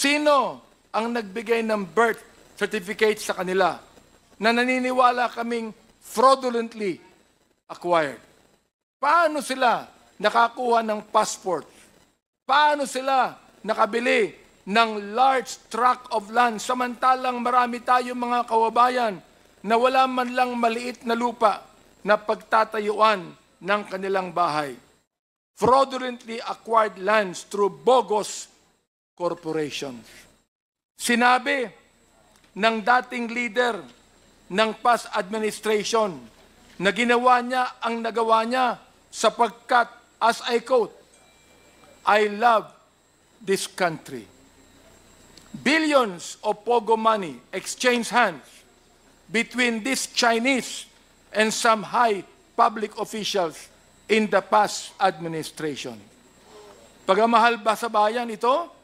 Sino ang nagbigay ng birth certificate sa kanila na naniniwala kaming fraudulently acquired? Paano sila nakakuha ng passport? Paano sila nakabili ng large tract of land samantalang marami tayong mga kababayan na wala man lang maliit na lupa na pagtatayuan ng kanilang bahay? Fraudulently acquired lands through bogus corporations. Sinabi ng dating leader ng past administration na ginawa niya ang nagawa niya sapagkat, as I quote, "I love this country." Billions of pogo money exchanged hands between these Chinese and some high public officials in the past administration. Pagmamahal ba sa bayan ito?